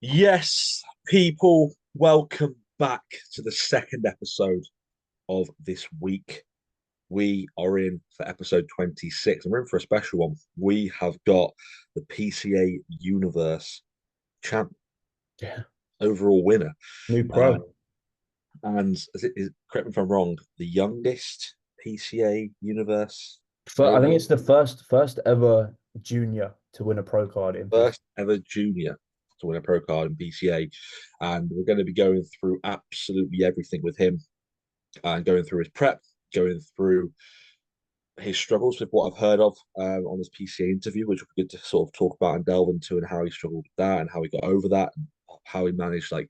Yes, people, welcome back to the second episode of this week. We are in for episode 26, and we're in for a special one. We have got the PCA Universe champ, Yeah. overall winner. New Uh, pro. and correct me if I'm wrong, the youngest PCA Universe I think overall, it's the first ever junior to win a pro card in PC. first ever junior to win a pro card in PCA. And we're going to be going through absolutely everything with him and going through his prep, going through his struggles with what I've heard of on his PCA interview, which we're good to sort of talk about and delve into, and how he struggled with that, and how he got over that, and how he managed like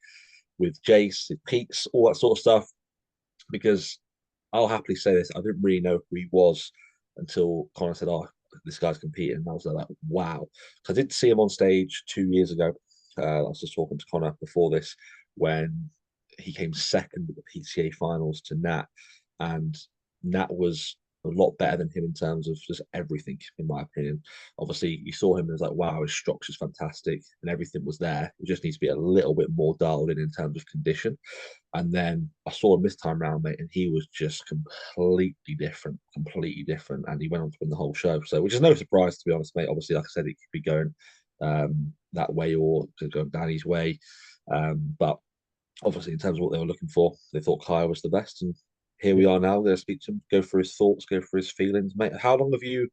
with Jace, with Peaks, all that sort of stuff. Because I'll happily say this, I didn't really know who he was until Connor said, "Oh, this guy's competing," and I was like, "Wow!" Because I did see him on stage 2 years ago. I was just talking to Connor before this when he came second at the PCA finals to Nat, and Nat was a lot better than him in terms of just everything, in my opinion. Obviously, you saw him and was like, wow, his structure's fantastic and everything was there. It just needs to be a little bit more dialed in terms of condition. And then I saw him this time round, mate, and he was just completely different, completely different. And he went on to win the whole show. So, which is no surprise, to be honest, mate. Obviously, like I said, it could be going that way or could go Danny's way. But obviously, in terms of what they were looking for, they thought Kaya was the best. And here we Yeah. are now. We're going to speak to him, go through his thoughts, go through his feelings, mate. How long have you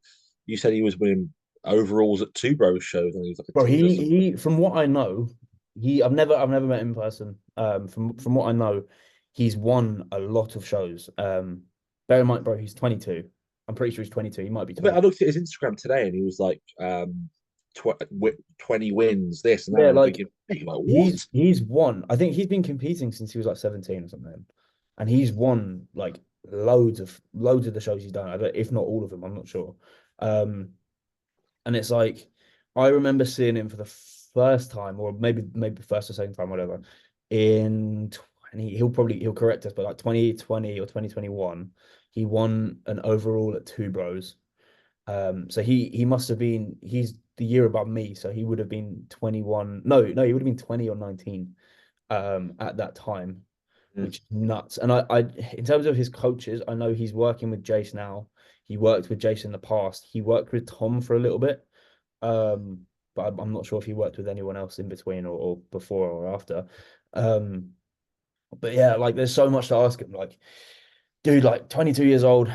said he was winning overalls at Two Bros shows and he was like a Bro, teaser or something? he from what I know, I've never met him in person. From what I know, he's won a lot of shows. Bear in mind, bro, he's 22. I'm pretty sure he's 22. He might be But I 20. looked at his Instagram today and he was like 20 wins, this and that. Yeah, And I'm like thinking, hey, like, what? he's won. I think he's been competing since he was like 17 or something. And he's won like loads of the shows he's done. If not all of them, I'm not sure. Um, And it's like I remember seeing him for the first time, or maybe first or second time, whatever, in 20. He'll correct us, but like 2020 or 2021, he won an overall at Two Bros. So he must have been he's the year above me, so he would have been 21. No, he would have been 20 or 19 at that time, Mm. which is nuts. And I in terms of his coaches, I know he's working with Jace now. He worked with Jace in the past. He worked with Tom for a little bit. Um, but I'm not sure if he worked with anyone else in between or before or after. Um, but yeah, like there's so much to ask him. Like, dude, like 22 years old,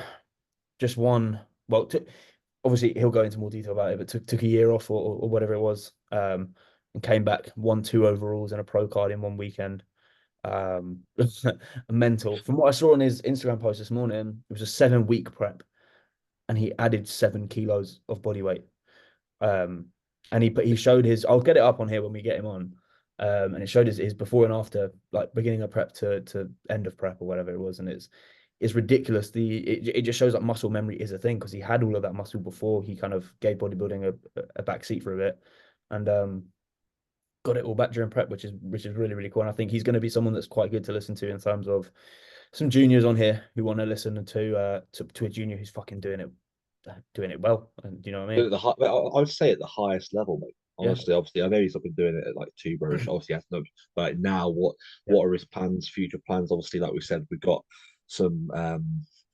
just won. Well, obviously he'll go into more detail about it, but took a year off or whatever it was. And came back, won two overalls and a pro card in one weekend. Um, mental. From what I saw on his Instagram post this morning, it was a 7 week prep, and he added 7 kilos of body weight. Um, and he showed his. I'll get it up on here when we get him on. And it showed his before and after, like beginning of prep to end of prep or whatever it was, and it's ridiculous. It just shows that muscle memory is a thing because he had all of that muscle before he kind of gave bodybuilding a back seat for a bit, and got it all back during prep, which is really really cool. And I think he's going to be someone that's quite good to listen to in terms of some juniors on here who want to listen to a junior who's fucking doing it well. And do you know what I But mean? at I would say at the highest level, mate. Yeah. Honestly, obviously, I know he's not been doing it at like Two Bros. Obviously, he has no. But now, Yeah. what are his plans, future plans? Obviously, like we said, we've got some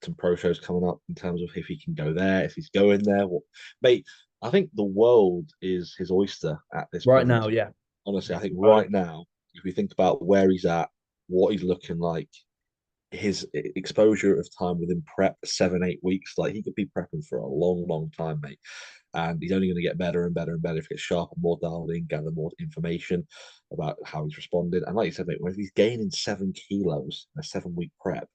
some pro shows coming up in terms of if he can go there, if he's going there. What, mate? I think the world is his oyster at this Right present now, time. yeah. Honestly, I think Oh, right now, if we think about where he's at, what he's looking like, his exposure of time within prep 7 8 weeks, like he could be prepping for a long, long time, mate. And he's only going to get better and better and better if he gets sharper, more dialed in, gather more information about how he's responded. And like you said, mate, when he's gaining 7 kilos in a 7 week prep,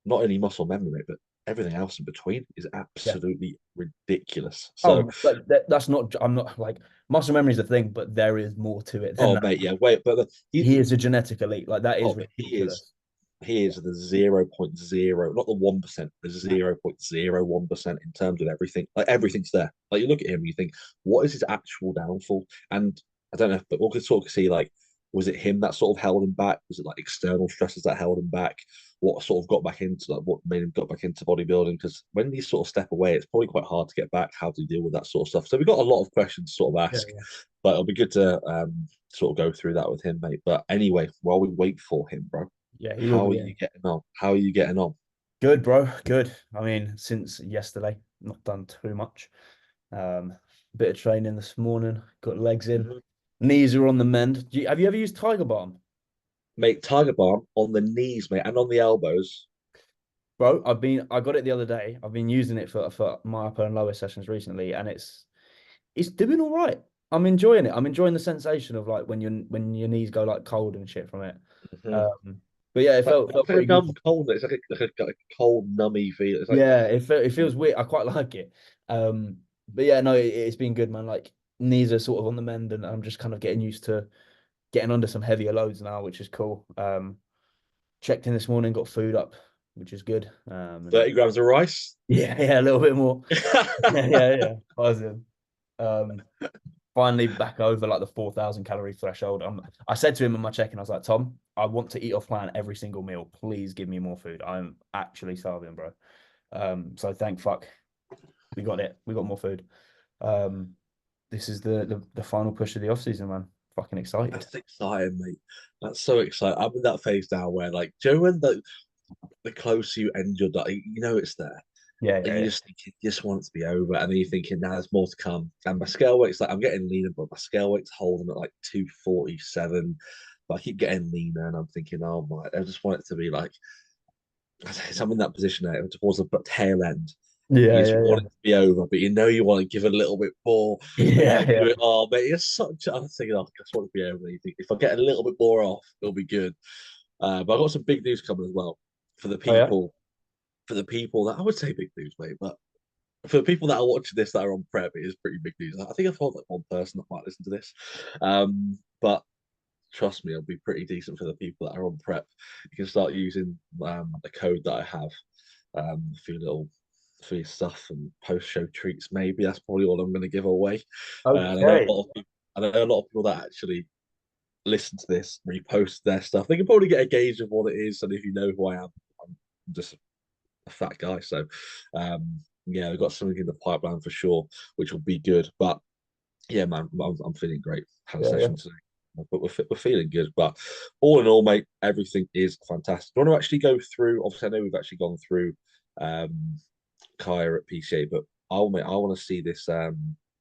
not only muscle memory, but everything else in between is yeah. absolutely ridiculous. So, Oh, but that's not. I'm not like muscle memory is the thing, but there is more to it than oh, that. mate, yeah, wait, but He is a genetic elite. Like that is oh, mate, ridiculous. he is the 0.0, not the 1%, the 0.01% in terms of everything. Like everything's there. Like you look at him and you think, what is his actual downfall? And I don't know, but we could sort of see like Was it him that sort of held him back? Was it like external stresses that held him back? What sort of got back into like what made him got back into bodybuilding? Because when you sort of step away, it's probably quite hard to get back. How do you deal with that sort of stuff? So we've got a lot of questions to sort of Yeah, ask, but it'll be good to sort of go through that with him, mate. But anyway, while we wait for him, bro, yeah, he will how are be you in. getting on? How are you getting on? Good, bro. Good. I mean, since yesterday, not done too much. Bit of training this morning, got legs in. Mhm. Knees are on the mend. Have you ever used Tiger Balm? Mate, Tiger Balm on the knees, mate, and on the elbows. Bro, I got it the other day. I've been using it for my upper and lower sessions recently, and it's doing all right. I'm enjoying it. I'm enjoying the sensation of like when your knees go like cold and shit from it. Mhm. Um, but yeah, it felt It's like a pretty good. numb cold. It's like a cold, nummy feel. It's like Yeah, it feels weird. I quite like it. But yeah, no, it's been good, man. Like knees are sort of on the mend, and I'm just kind of getting used to getting under some heavier loads now, which is cool. Checked in this morning, got food up, which is good. And 30 grams of rice. yeah, a little bit more. Yeah. Positive. Um, Finally back over like the 4,000 calorie threshold. I said to him in my check-in, I was like, Tom, I want to eat off plan every single meal. Please give me more food. I'm actually starving, bro. So thank fuck we got it. We got more food. Um, this is the final push of the off season, man. Fucking excited. That's exciting, mate. That's so exciting. I'm in that phase now where, like, do you know when the closer you end your diet, you know it's there, Yeah, and yeah, you yeah. just think you just want it to be over, and then you're thinking, now there's more to come. And my scale weight's like I'm getting leaner, but my scale weight's holding at like 247. But I keep getting leaner, and I'm thinking, oh my, I just want it to be like I'm in that position now towards the tail end. You Yeah, just yeah, want yeah. it to be over, but you know you want to give it a little bit more. And Yeah, then yeah. do it. Oh, mate, it's such. I'm thinking, oh, I just want it to be over. You think if I get a little bit more off, it'll be good. But I've got some big news coming as well for the Oh yeah. people. For the people that I would say big news, mate, but for the people that are watching this that are on prep, it is pretty big news. I think I've told like one person that might listen to this, but trust me, it'll be pretty decent for the people that are on prep. You can start using the code that I have for your little for your stuff and post show treats. Maybe that's probably all I'm going to give away. And I know a Okay. lot of people, I know a lot of people that actually listen to this, repost their stuff. They can probably get a gauge of what it is, and if you know who I am, I'm just a fat guy. So, yeah, we've got something in the pipeline for sure, which will be good. But yeah, man, I'm feeling great. Had a Yeah, yeah. session today, but we're feeling good. But all in all, mate, everything is fantastic. Do you want to actually go through? Obviously, I know we've actually gone through Kaya at PCA, but I want to see this.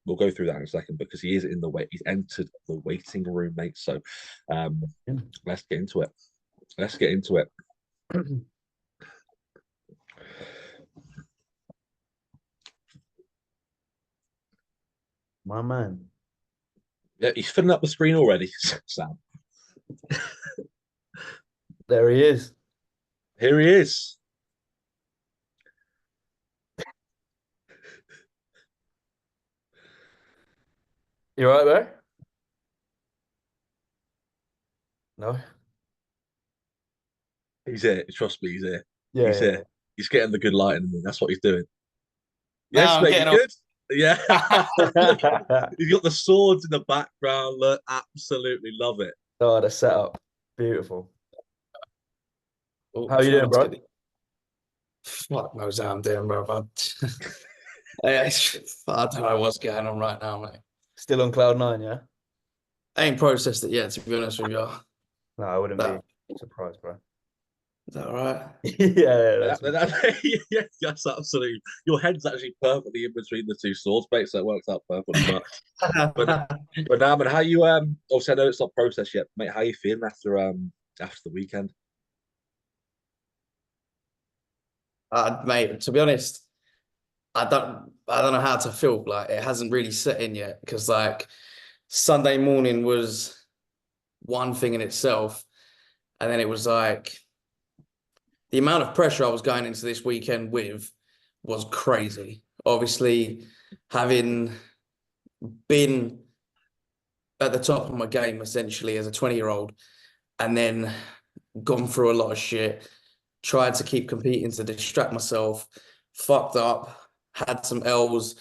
We'll go through that in a second because he is in the wait. He's entered the waiting room, mate. So, um, let's get into it. Let's get into it. My man. Yeah, he's filling up the screen already, Sam. There he is. Here he is. You all right there? No. He's here. Trust me, he's here. Yeah, He's yeah, here. He's getting the good light in me. That's what he's doing. Now Yes, I'm mate, you getting good? Yeah. Look, yeah. he's got the swords in the background. Look, absolutely love it. Oh, the setup. Beautiful. Oh, How you try doing, not to bro? get the fuck knows how I'm doing, bro. I don't know what's going on right now, mate. Still on cloud nine, yeah? I ain't processed it yet, to be honest with you. No, I wouldn't be That surprised, bro. is that all right? Yeah, that's Yeah, yes, absolutely. Your head's actually perfectly in between the two swords, mate, so it works out perfectly. But but now, man, how you obviously I know it's not processed yet, mate. How you feeling after the weekend? Mate, to be honest, I don't know how to feel. Like it hasn't really set in yet because like Sunday morning was one thing in itself, and then it was like the amount of pressure I was going into this weekend with was crazy. Obviously, having been at the top of my game essentially as a 20-year-old and then gone through a lot of shit, tried to keep competing to distract myself, fucked up, had some L's,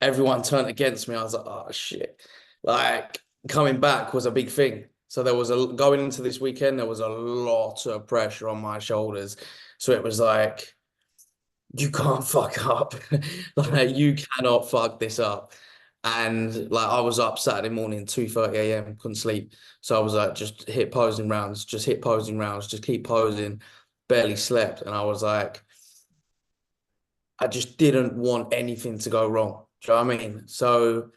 everyone turned against me. I was like, oh shit. Like coming back was a big thing. So there was going into this weekend, there was a lot of pressure on my shoulders. So it was like, you can't fuck up. Like, you cannot fuck this up. And like, I was up Saturday morning, 2:30 a.m., couldn't sleep. So I was like, just hit posing rounds, just hit posing rounds, just keep posing, barely slept. And I was like, I just didn't want anything to go wrong. Do you know what I mean? So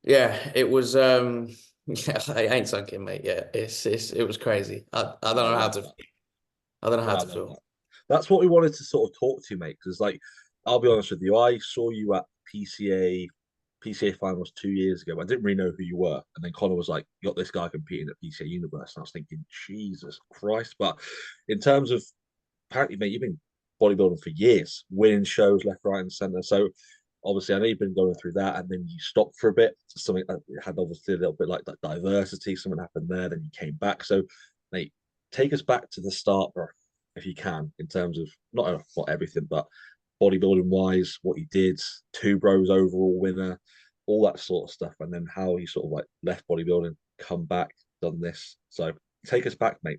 yeah, it was yeah, I ain't sunk in, mate. Yeah, it was crazy. I don't know how to I don't know how to feel. That's what we wanted to sort of talk to you, mate. Because, like, I'll be honest with you, I saw you at PCA finals 2 years ago. I didn't really know who you were, and then Connor was like, "You got this guy competing at PCA Universe," and I was thinking, Jesus Christ! But in terms of apparently, mate, you've been bodybuilding for years, winning shows left, right, and center. So obviously, I know you've been going through that, and then you stopped for a bit. Something that had obviously a little bit like that diversity. Something happened there, then you came back. So, mate, take us back to the start, bro, if you can, in terms of not everything, but bodybuilding wise, what you did, two bros overall winner, all that sort of stuff, and then how you sort of like left bodybuilding, come back, done this. So take us back, mate.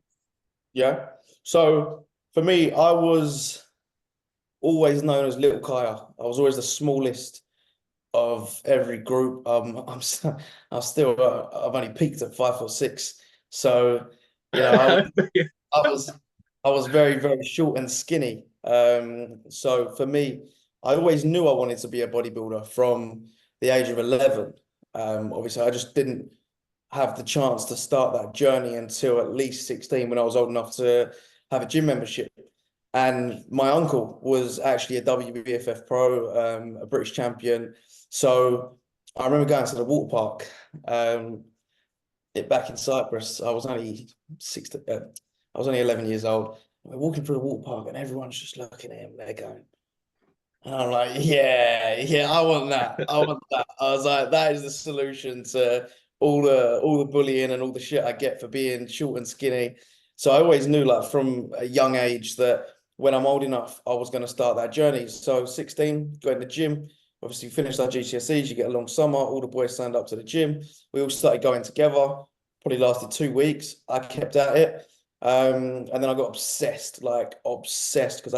Yeah. So for me, I was always known as Little Kaya. I was always the smallest of every group. I'm still I've only peaked at 5'6". So, you know, I was I was very, very short and skinny. So for me, I always knew I wanted to be a bodybuilder from the age of 11. Obviously, I just didn't have the chance to start that journey until at least 16 when I was old enough to have a gym membership. And my uncle was actually a WBFF pro, a British champion. So I remember going to the water park back in Cyprus. I was only 11 years old. We're walking through the water park and everyone's just looking at him. They're going, and I'm like, yeah, I want that. I want that. I was like, that is the solution to all the bullying and all the shit I get for being short and skinny. So I always knew, like, from a young age that when I'm old enough, I was going to start that journey. So 16, go in the gym. Obviously, finished our GCSEs. You get a long summer. All the boys signed up to the gym. We all started going together. Probably lasted 2 weeks. I kept at it. And then I got obsessed, because I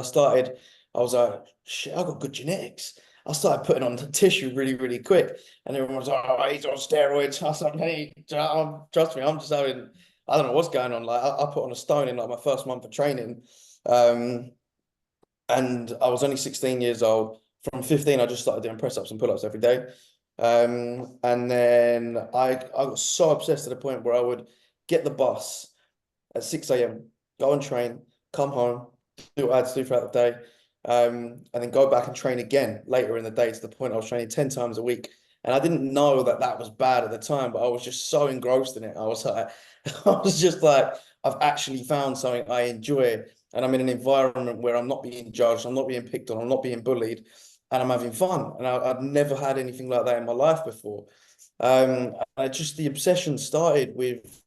was like, shit, I got good genetics. I started putting on the tissue really, really quick. And everyone was like, oh, he's on steroids. I was like, hey, trust me, I'm just having, I don't know what's going on. Like, I put on a stone in like my first month of training. And I was only 16 years old. From 15, I just started doing press-ups and pull-ups every day. And then I got so obsessed to the point where I would get the bus at 6 a.m., go and train, come home, do what I had to do throughout the day, and then go back and train again later in the day, to the point I was training 10 times a week. And I didn't know that that was bad at the time, but I was just so engrossed in it. I was like, I've actually found something I enjoy, and I'm in an environment where I'm not being judged, I'm not being picked on, I'm not being bullied, and I'm having fun. And I'd never had anything like that in my life before. The obsession started with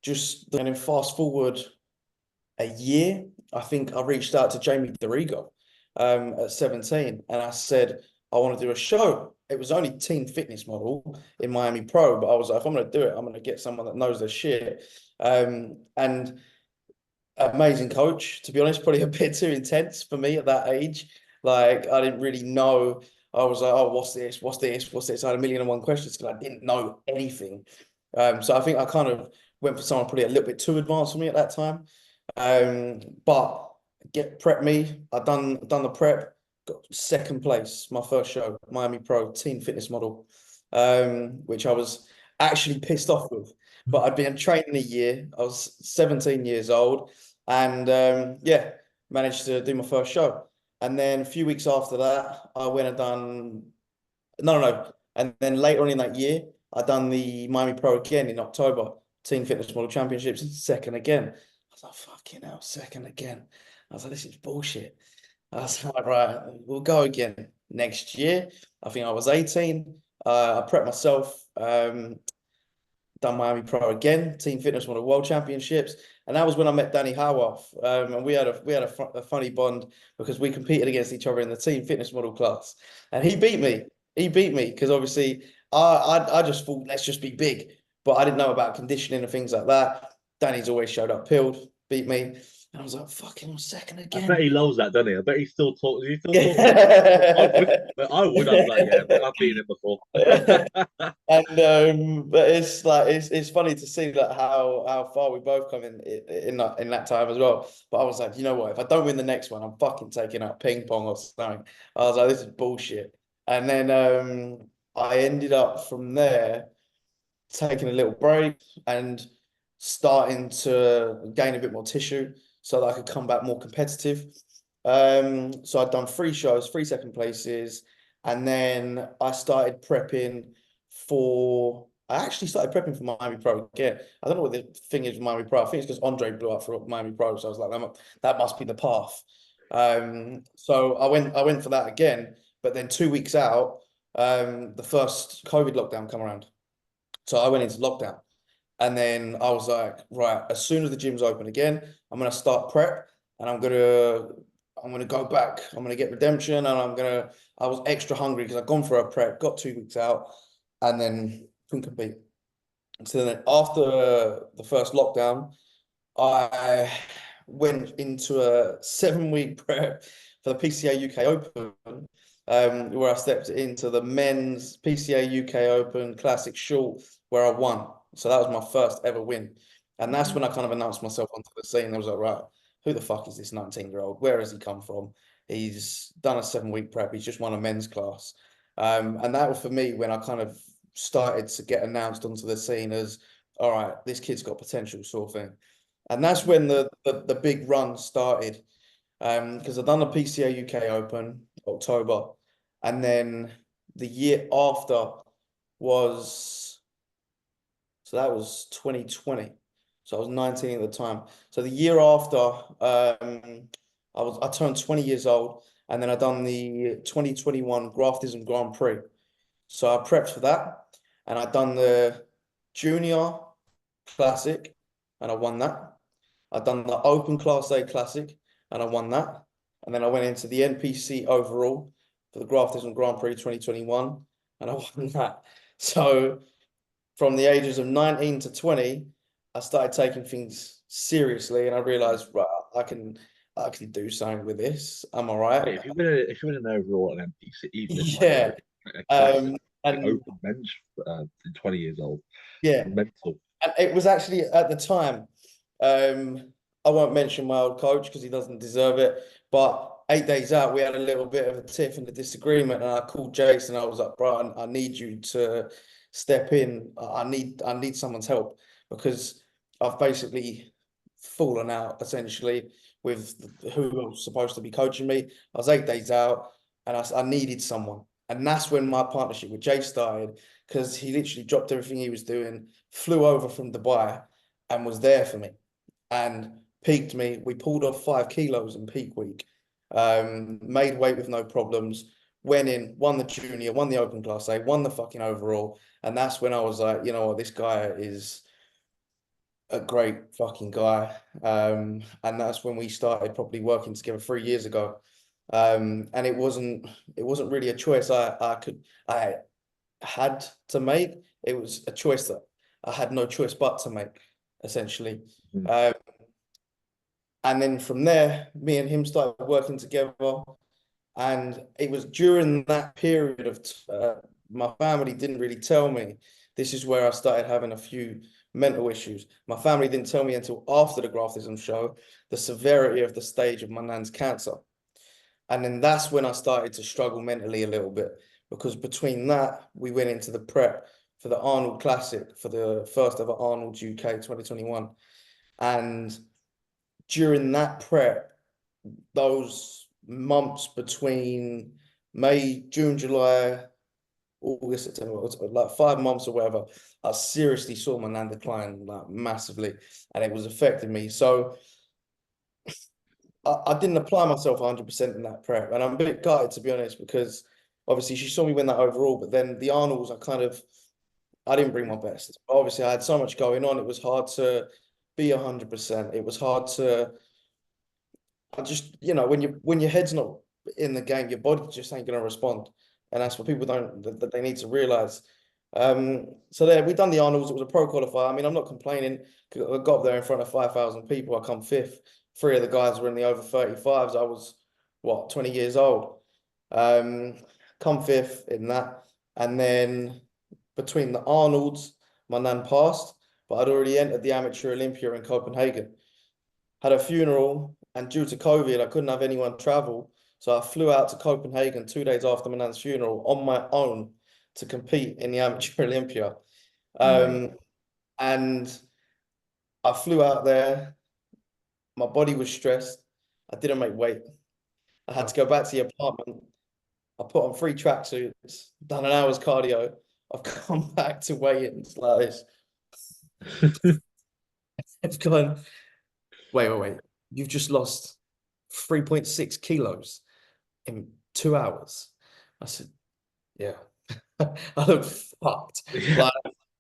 and then fast forward a year, I think I reached out to Jamie Dorigo at 17, and I said, I want to do a show. It was only Teen Fitness Model in Miami Pro, but I was like, if I'm going to do it, I'm going to get someone that knows their shit. And amazing coach, to be honest, probably a bit too intense for me at that age. Like, I didn't really know. I was like, oh, what's this? What's this? What's this? I had a million and one questions because I didn't know anything. So I think I kind of went for someone probably a little bit too advanced for me at that time. But prep me. I done the prep, got second place, my first show, Miami Pro Teen Fitness Model, which I was actually pissed off with. But I'd been training a year. I was 17 years old, and managed to do my first show. And then a few weeks after that, I went and done no. And then later on in that year, I done the Miami Pro again in October, Teen Fitness Model Championships, second again. I was like, fucking hell, second again. I was like, this is bullshit. I was like, right, we'll go again next year. I think I was 18. I prepped myself, done Miami Pro again, Teen Fitness Model World Championships. And that was when I met Danny Howarth. And we had a funny bond because we competed against each other in the Teen Fitness Model class. And he beat me. He beat me because obviously I just thought, let's just be big. But I didn't know about conditioning and things like that. Danny's always showed up peeled, beat me. And I was like, fucking second I bet again. he loves that, doesn't he? I bet he still talks. He still talks. I would, Yeah. but I would. I'd be like, yeah, I've been him before. And but it's like it's funny to see that how far we both come in that time as well. But I was like, you know what? If I don't win the next one, I'm fucking taking up ping pong or something. I was like, this is bullshit. And then I ended up from there taking a little break and starting to gain a bit more tissue so that I could come back more competitive. So I'd done 3 shows, 3 second places, and then I started prepping I actually started prepping for Miami Pro again. I don't know what the thing is with Miami Pro. I think it's because Andre blew up for Miami Pro, so I was like, that must be the path. So I went for that again, but then 2 weeks out, the first COVID lockdown come around. So I went into lockdown, and then I was like, right, as soon as the gym's open again, I'm gonna start prep, and I'm gonna go back. I'm gonna get redemption, and I was extra hungry because I'd gone for a prep, got 2 weeks out, and then couldn't compete. So then after the first lockdown, I went into a 7-week prep for the PCA UK Open, where I stepped into the men's PCA UK Open Classic Short, where I won. So that was my first ever win. And that's when I kind of announced myself onto the scene. I was like, right, who the fuck is this 19-year-old? Where has he come from? He's done a 7-week prep. He's just won a men's class. And that was for me when I kind of started to get announced onto the scene as, all right, this kid's got potential, sort of thing. And that's when the big run started. Because I've done the PCA UK Open October, and then the year after was that was 2020. So I was 19 at the time. So the year after, I turned 20 years old, and then I done the 2021 Graftism Grand Prix. So I prepped for that, and I done the Junior Classic, and I won that. I'd done the Open Class A Classic, and I won that. And then I went into the NPC overall for the Graftism Grand Prix 2021, and I won that. So from the ages of 19 to 20, I started taking things seriously, and I realized, right, I can do something with this. I'm all right. If you win an overall at NPC, even like Yeah. a classic And open bench, 20 years old, yeah, mental. and it was actually at the time, I won't mention my old coach because he doesn't deserve it, but 8 days out, we had a little bit of a tiff and a disagreement, and I called Jason. I was like, bro, I need you to step in. I need someone's help because I've basically fallen out essentially with who was supposed to be coaching me. I was 8 days out, and I needed someone. And that's when my partnership with Jay started, because he literally dropped everything he was doing, flew over from Dubai, and was there for me and peaked me. We pulled off 5 kilos in peak week, made weight with no problems, went in, won the junior, won the open class A, won the fucking overall. And that's when I was like, you know what, this guy is a great fucking guy. And that's when we started probably working together 3 years ago. And it wasn't really a choice I had to make. It was a choice that I had no choice but to make, essentially. Mm. And then from there, me and him started working together. And it was during that period of my family didn't really tell me. This is where I started having a few mental issues. My family didn't tell me until after the Graftism show the severity of the stage of my nan's cancer. And then that's when I started to struggle mentally a little bit, because between that, we went into the prep for the Arnold Classic, for the first ever Arnold UK 2021. And during that prep, those months between May, June, July, August, September, like 5 months or whatever, I seriously saw my nan decline like massively, and it was affecting me. So I didn't apply myself 100% in that prep, and I'm a bit gutted, to be honest, because obviously she saw me win that overall, but then the Arnolds, I didn't bring my best. Obviously, I had so much going on. It was hard to be 100%. It was hard to, I just, when your head's not in the game, your body just ain't gonna respond, and that's what people don't that they need to realize. So there, we done the Arnold's. It was a pro qualifier. I mean, I'm not complaining. I got up there in front of 5,000 people. I come fifth. Three of the guys were in the over 35s. I was, what, 20 years old. Come fifth in that. And then between the Arnold's, my nan passed, but I'd already entered the Amateur Olympia in Copenhagen. Had a funeral, and due to COVID, I couldn't have anyone travel. So I flew out to Copenhagen 2 days after my nan's funeral on my own to compete in the Amateur Olympia. And I flew out there. My body was stressed. I didn't make weight. I had to go back to the apartment. I put on 3 tracksuits, done an hour's cardio. I've come back to weigh-ins like this. It's gone, wait. You've just lost 3.6 kilos in 2 hours. I said, yeah. I look fucked. Yeah.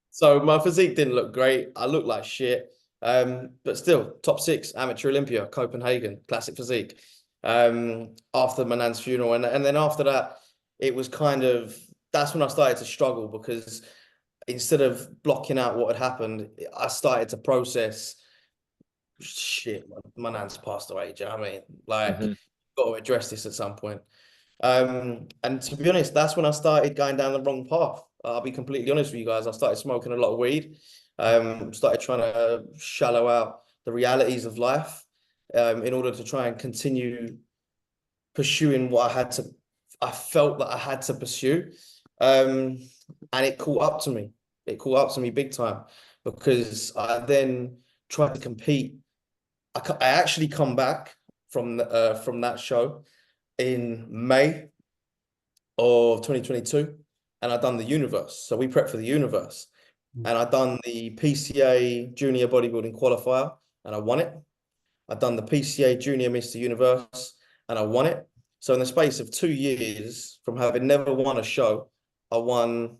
So my physique didn't look great. I looked like shit. But still, top 6 Amateur Olympia, Copenhagen, classic physique. After my nan's funeral. And then after that, it was kind of, that's when I started to struggle, because instead of blocking out what had happened, I started to process, shit, my nan's passed away. Do you know what I mean? Like, got to address this at some point. And to be honest, that's when I started going down the wrong path. I'll be completely honest with you guys. I started smoking a lot of weed. Started trying to shallow out the realities of life, in order to try and continue pursuing what I felt that I had to pursue. And it caught up to me. It caught up to me big time, because I then tried to compete. I actually come back from that show in May of 2022, and I done the Universe. So we prepped for the Universe, and I done the PCA Junior Bodybuilding Qualifier, and I won it. I done the PCA Junior Mr. Universe, and I won it. So in the space of 2 years, from having never won a show, I won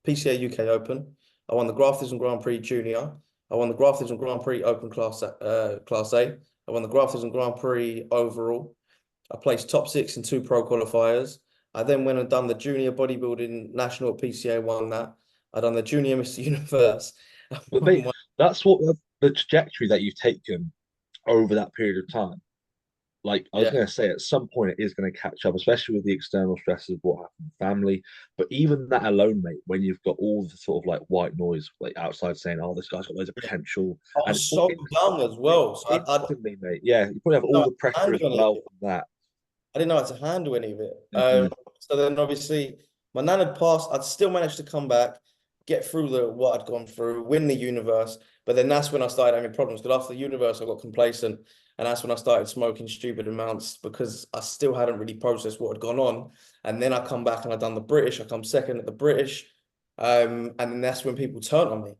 PCA UK Open. I won the Graftism Grand Prix Junior. I won the Graftism Grand Prix Open Class A. I won the Graftism Grand Prix overall. I placed top 6 in 2 pro qualifiers. I then went and done the Junior Bodybuilding National at PCA, won that. I done the Junior Mr. Universe. But that's what the trajectory that you've taken over that period of time. Like I was going to say, at some point it is going to catch up, especially with the external stresses of what happened in family. But even that alone, mate, when you've got all the sort of like white noise, like outside saying, "Oh, this guy's got loads of potential," I was so young as well. So instantly, mate. Yeah, you probably have all the pressure as well from that. I didn't know how to handle any of it. So then obviously my nan had passed. I'd still managed to come back, get through what I'd gone through, win the Universe. But then that's when I started having problems, because after the Universe, I got complacent. And that's when I started smoking stupid amounts, because I still hadn't really processed what had gone on. And then I come back and I done the British. I come second at the British. And then that's when people turned on me.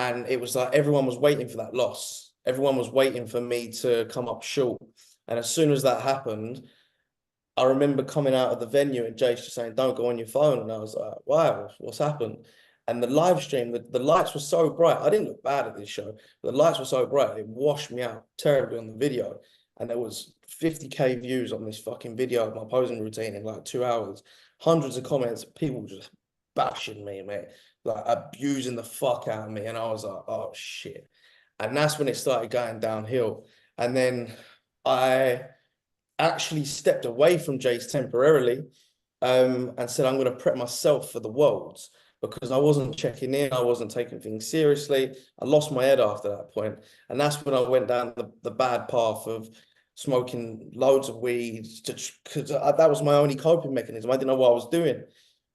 And it was like everyone was waiting for that loss. Everyone was waiting for me to come up short. And as soon as that happened, I remember coming out of the venue and Jace just saying, "Don't go on your phone." And I was like, wow, what's happened? And the live stream, the lights were so bright. I didn't look bad at this show, but the lights were so bright, it washed me out terribly on the video. And there was 50K views on this fucking video of my posing routine in like 2 hours. Hundreds of comments, people just bashing me, mate, like abusing the fuck out of me. And I was like, oh shit. And that's when it started going downhill. And then I actually stepped away from Jace temporarily, and said, I'm going to prep myself for the Worlds, because I wasn't checking in. I wasn't taking things seriously. I lost my head after that point. And that's when I went down the bad path of smoking loads of weed, because that was my only coping mechanism. I didn't know what I was doing.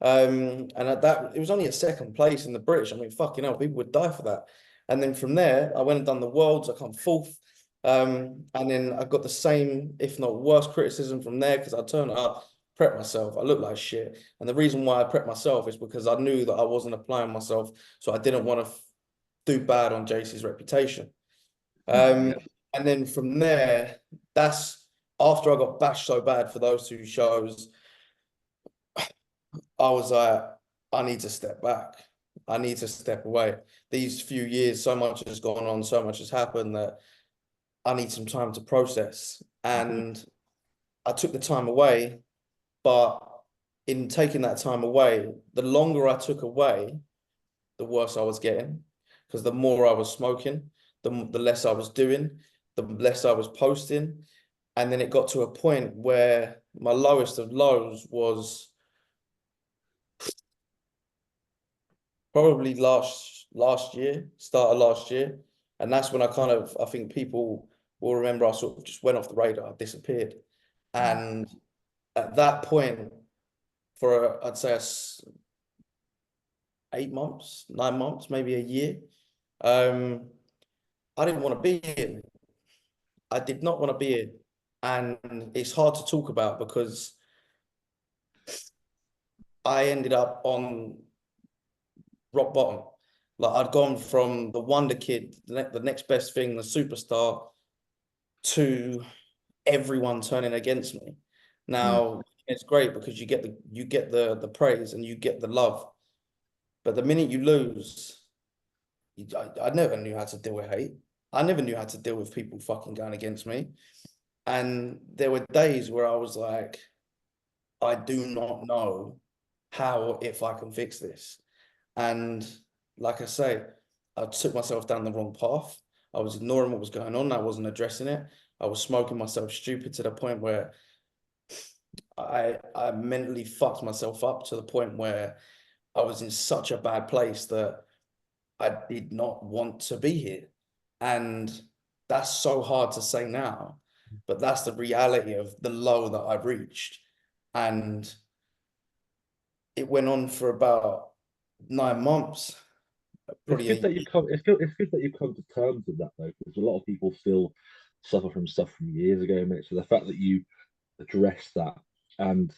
And at that, it was only a second place in the British. I mean, fucking hell, people would die for that. And then from there, I went and done the Worlds. I come fourth. And then I got the same, if not worse, criticism from there, because I turned up, prepped myself. I looked like shit. And the reason why I prepped myself is because I knew that I wasn't applying myself. So I didn't want to do bad on JC's reputation. And then from there, that's after I got bashed so bad for those 2 shows, I was like, I need to step back. I need to step away. These few years, so much has gone on, so much has happened that I need some time to process. And I took the time away, but in taking that time away, the longer I took away, the worse I was getting, because the more I was smoking, the less I was doing, the less I was posting. And then it got to a point where my lowest of lows was probably last year, start of last year. And that's when I think people will remember I sort of just went off the radar, disappeared. And at that point, for I'd say 8 months, 9 months, maybe a year, I didn't want to be in. I did not want to be in. And it's hard to talk about because I ended up on rock bottom. Like I'd gone from the wonder kid, the next best thing, the superstar, to everyone turning against me. Now it's great because you get the praise and you get the love, but the minute you lose, I never knew how to deal with hate. I never knew how to deal with people fucking going against me. And there were days where I was like, I do not know how or if I can fix this. And like I say, I took myself down the wrong path. I was ignoring what was going on. I wasn't addressing it. I was smoking myself stupid to the point where I mentally fucked myself up to the point where I was in such a bad place that I did not want to be here. And that's so hard to say now, but that's the reality of the low that I reached. And it went on for about 9 months. It's good that you've come. It's good that you've come to terms with that though, because a lot of people still suffer from stuff from years ago, mate. So the fact that you address that and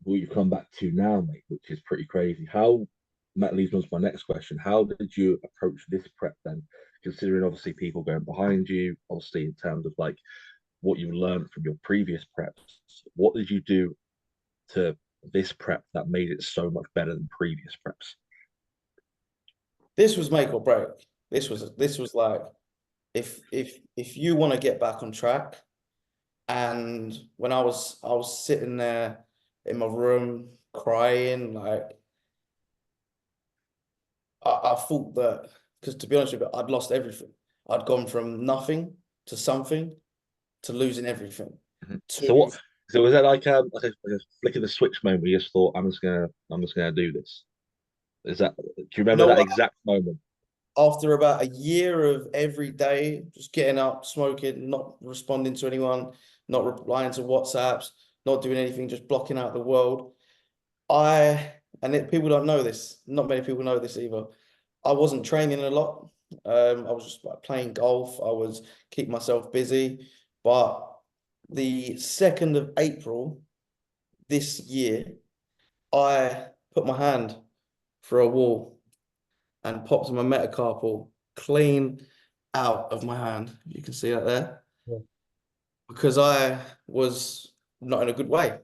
what you've come back to now, mate, which is pretty crazy. How that leads me on to my next question. How did you approach this prep then? Considering obviously people going behind you, obviously in terms of like what you learned from your previous preps, what did you do to this prep that made it so much better than previous preps? This was make or break. This was like, if you want to get back on track. And when I was sitting there in my room crying, like I thought that, because to be honest with you, I'd lost everything. I'd gone from nothing to something to losing everything. So what? So was that like a flick of the switch moment where you just thought, I'm just gonna do this? Is that? Do you remember that exact moment? After about a year of every day, just getting up, smoking, not responding to anyone, not replying to WhatsApps, not doing anything, just blocking out the world. People don't know this. Not many people know this either. I wasn't training a lot. I was just like playing golf. I was keeping myself busy. But the 2nd of April this year, I put my hand through a wall and popped my metacarpal clean out of my hand. You can see that there. Yeah. Because I was not in a good way.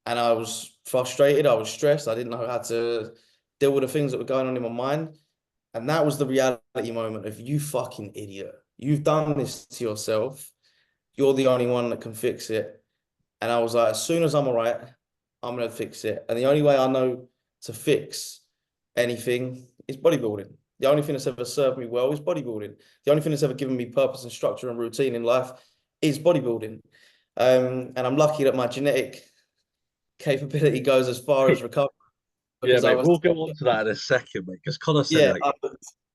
And I was frustrated. I was stressed. I didn't know how to deal with the things that were going on in my mind. And that was the reality moment of, you fucking idiot. You've done this to yourself. You're the only one that can fix it. And I was like, as soon as I'm all right, I'm going to fix it. And the only way I know to fix anything is bodybuilding. The only thing that's ever served me well is bodybuilding. The only thing that's ever given me purpose and structure and routine in life is bodybuilding. And I'm lucky that my genetic capability goes as far as recovery. Yeah, mate, we'll go on to that in a second, mate. Because Connor said, yeah,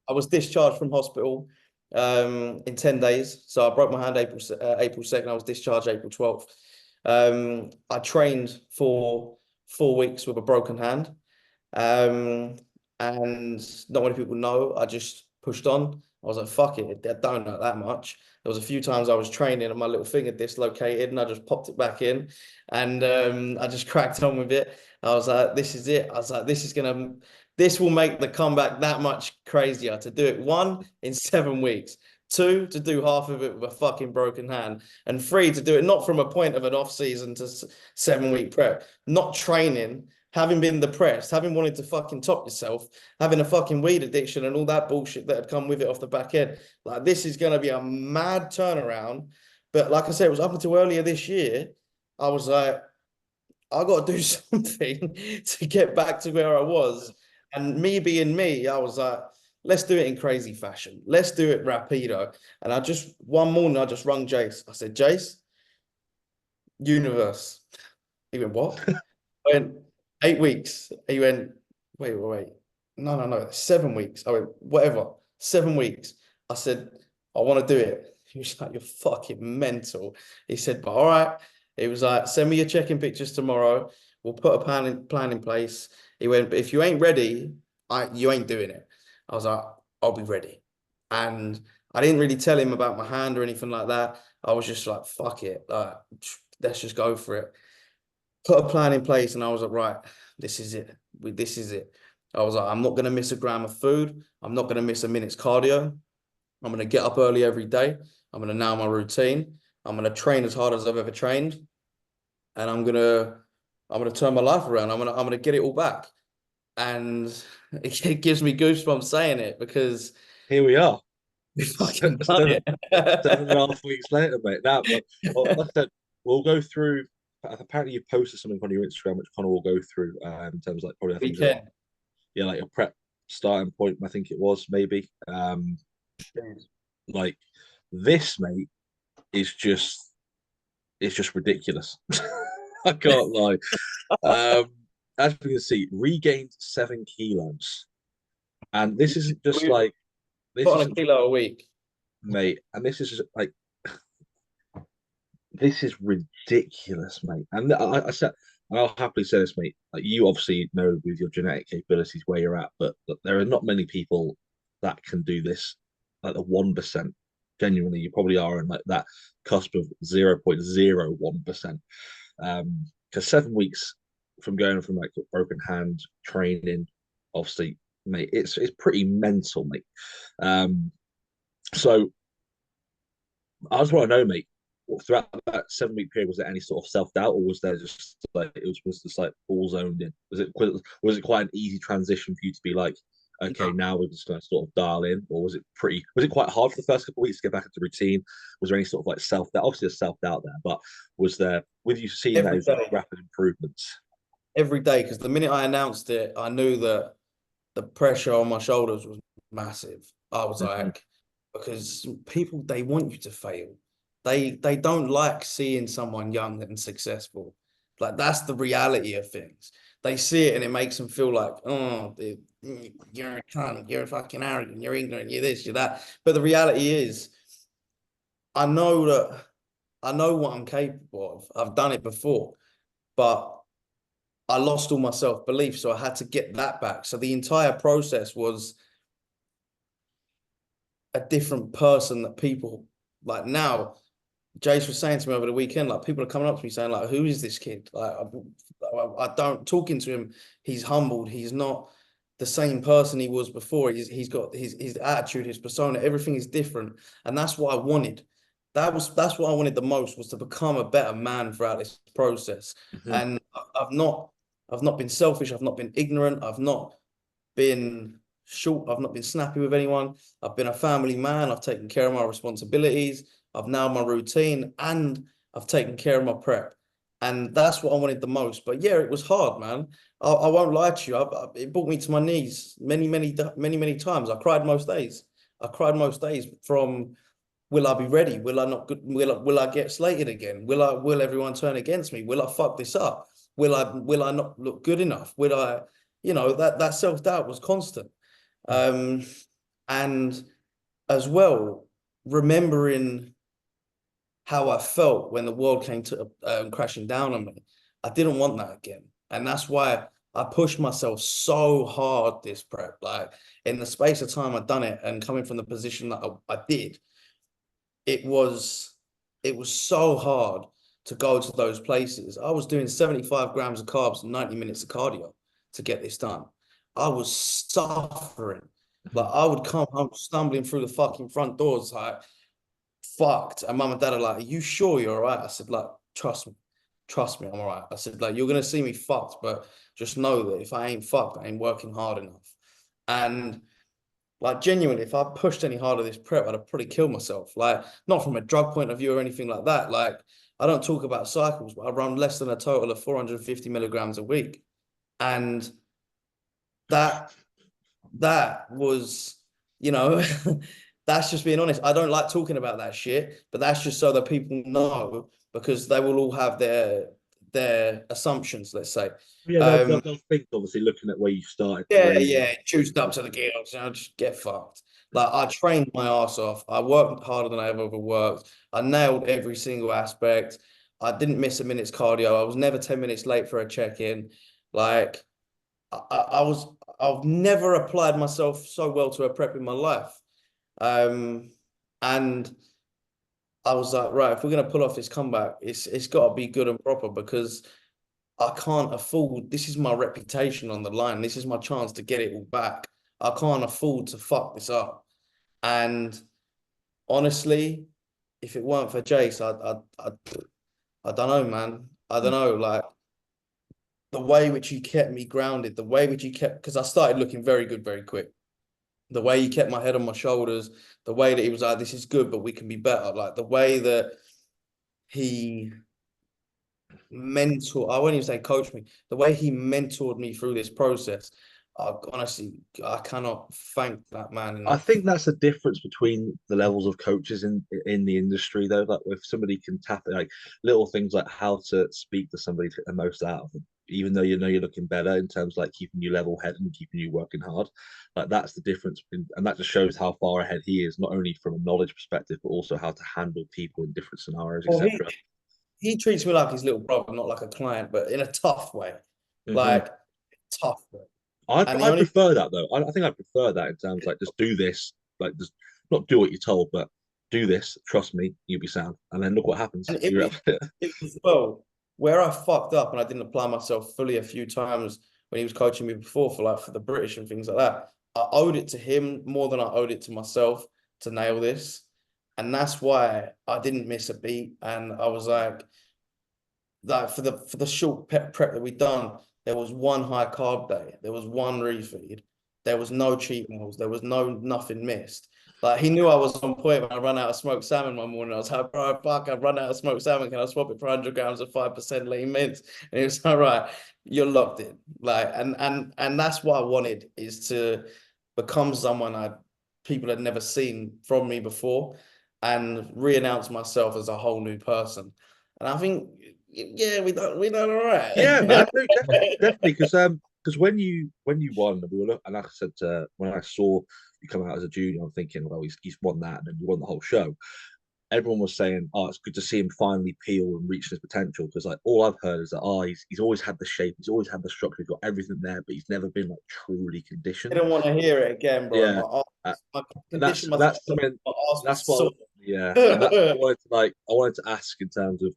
I was discharged from hospital in 10 days. So I broke my hand April 2nd. I was discharged April 12th. I trained for 4 weeks with a broken hand. And not many people know, I just pushed on. I was like, fuck it, I don't know that much. There was a few times I was training and my little finger dislocated and I just popped it back in and I just cracked on with it. I was like, this is it. I was like, this will make the comeback that much crazier, to do it 1 in 7 weeks, 2 to do half of it with a fucking broken hand, and 3 to do it not from a point of an off season to 7-week prep, not training, having been depressed, having wanted to fucking top yourself, having a fucking weed addiction and all that bullshit that had come with it off the back end. Like, this is going to be a mad turnaround. But like I said, it was up until earlier this year, I was like, I got to do something to get back to where I was. And me being me, I was like, let's do it in crazy fashion. Let's do it rapido. And one morning, I just rung Jace. I said, Jace, universe. He went, what? I went, 8 weeks. He went, wait. No, 7 weeks. I went, whatever, 7 weeks. I said, I want to do it. He was like, you're fucking mental. He said, but all right. He was like, send me your check-in pictures tomorrow. We'll put a plan in place. He went, but if you ain't ready, you ain't doing it. I was like, I'll be ready. And I didn't really tell him about my hand or anything like that. I was just like, fuck it. Let's just go for it. Put a plan in place, and I was like, right, this is it. This is it. I was like, I'm not going to miss a gram of food. I'm not going to miss a minute's cardio. I'm going to get up early every day. I'm going to nail my routine. I'm going to train as hard as I've ever trained. And I'm going to turn my life around. I'm going to get it all back. And it gives me goosebumps saying it, because here we are. we fucking done it. 7.5 weeks later, mate. Now, well, like I said, we'll go through. Apparently, you posted something on your Instagram, which Connor will go through in terms of like probably I think like your prep starting point. I think it was maybe like this, mate, is just ridiculous. I can't lie. As we can see, regained 7 kilos, and this isn't just like this put on a kilo a week, mate. And this is like. This is ridiculous, mate. And I said, I'll happily say this, mate. Like, you obviously know with your genetic capabilities where you're at, but there are not many people that can do this. Like the 1%. Genuinely, you probably are in like that cusp of 0.01%. Because 7 weeks from going from like broken hand training, obviously, mate, it's pretty mental, mate. So I just want to know, mate, throughout that 7 week period, was there any sort of self doubt, or was there just like was just like all zoned in? Was it quite an easy transition for you to be like, okay, now we're just going to sort of dial in, or was it quite hard for the first couple of weeks to get back into routine? Was there any sort of like self doubt? Obviously, there's self doubt there, but was there, with you seeing those rapid improvements every day? Because the minute I announced it, I knew that the pressure on my shoulders was massive. I was like, because people, they want you to fail. They don't like seeing someone young and successful. Like, that's the reality of things. They see it and it makes them feel like, oh, you're a cunt, you're fucking arrogant, you're ignorant, you're this, you're that. But the reality is, I know what I'm capable of. I've done it before, but I lost all my self-belief, so I had to get that back. So the entire process was a different person that people like now. Jace was saying to me over the weekend, like, people are coming up to me saying, like, who is this kid? Like, I don't, talking to him, he's humbled. He's not the same person he was before. He's got his attitude, his persona, everything is different. And that's what I wanted. That's what I wanted the most, was to become a better man throughout this process. And I've not been selfish. I've not been ignorant. I've not been short. I've not been snappy with anyone. I've been a family man. I've taken care of my responsibilities. I've nailed my routine, and I've taken care of my prep. And that's what I wanted the most. But yeah, it was hard, man. I won't lie to you. It brought me to my knees many times. I cried most days. From, will I be ready? Will I not? Will I get slated again? Will everyone turn against me? Will I fuck this up? Will I not look good enough? Will I, that self-doubt was constant. And as well, remembering how I felt when the world came to crashing down on me. I didn't want that again. And that's why I pushed myself so hard this prep. Like, in the space of time I'd done it, and coming from the position that I did, it was so hard to go to those places. I was doing 75 grams of carbs and 90 minutes of cardio to get this done. I was suffering. Like, I would come home stumbling through the fucking front doors, like, fucked. And mum and dad are like, are you sure you're all right? I said, like, trust me, I'm all right. I said, like, you're going to see me fucked, but just know that if I ain't fucked, I ain't working hard enough. And, like, genuinely, if I pushed any harder this prep, I'd have probably killed myself. Like, not from a drug point of view or anything like that. Like, I don't talk about cycles, but I run less than a total of 450 milligrams a week. And that was, you know, that's just being honest. I don't like talking about that shit, but that's just so that people know, because they will all have their assumptions, let's say. Yeah, they'll think, obviously, looking at where you started. Yeah, juiced up to the gills, you know, just get fucked. Like, I trained my ass off. I worked harder than I ever worked. I nailed every single aspect. I didn't miss a minute's cardio. I was never 10 minutes late for a check-in. Like, I've never applied myself so well to a prep in my life. And I was like, right, if we're gonna pull off this comeback, it's got to be good and proper, because I can't afford. This is my reputation on the line. This is my chance to get it all back. I can't afford to fuck this up. And honestly, if it weren't for Jace, I don't know, man. I don't know, like, the way which he kept me grounded, the way which he kept, because I started looking very good very quick. The way he kept my head on my shoulders, the way that he was like, this is good, but we can be better. Like, the way that he I won't even say coach me, the way he mentored me through this process. Honestly, I cannot thank that man I enough. think that's the difference between the levels of coaches in the industry, though. Like, if somebody can tap it, like little things like how to speak to somebody to get the most out of them, even though you know you're looking better, in terms of like keeping you level headed and keeping you working hard. Like, that's the difference, and that just shows how far ahead he is, not only from a knowledge perspective, but also how to handle people in different scenarios, Well, etc. he treats me like his little brother, not like a client, but in a tough way, Mm-hmm. like tough way. And the I only prefer that though. I think I prefer that, in terms of like, just do this, like, just not do what you're told, but do this. Trust me, you'll be sound. And then look what happens. and it was well where I fucked up and I didn't apply myself fully a few times when he was coaching me before for the British and things like that. I owed it to him more than I owed it to myself to nail this. And that's why I didn't miss a beat. And I was like for the short prep that we'd done, there was one high carb day, there was one refeed, there was no cheat meals, there was nothing missed. Like, he knew I was on point when I ran out of smoked salmon one morning. I was like, bro, fuck, I've run out of smoked salmon. Can I swap it for 100 grams of 5% lean mince? And he was like, right, you're locked in. Like, and that's what I wanted, is to become someone people had never seen from me before, and re-announce myself as a whole new person. And I think, yeah, we done all right. Yeah, man, no, definitely, because when you won, we were and like I said, when I saw you come out as a junior, I'm thinking, well, he's won that, and then you won the whole show. Everyone was saying, oh, it's good to see him finally peel and reach his potential, because like all I've heard is that, oh, he's always had the shape, he's always had the structure, he's got everything there, but he's never been like truly I conditioned. didn't want to hear it again, bro. Yeah, My and condition, that's something, my ass that's was what sore. yeah, and that's what I wanted to like. I wanted to ask, in terms of,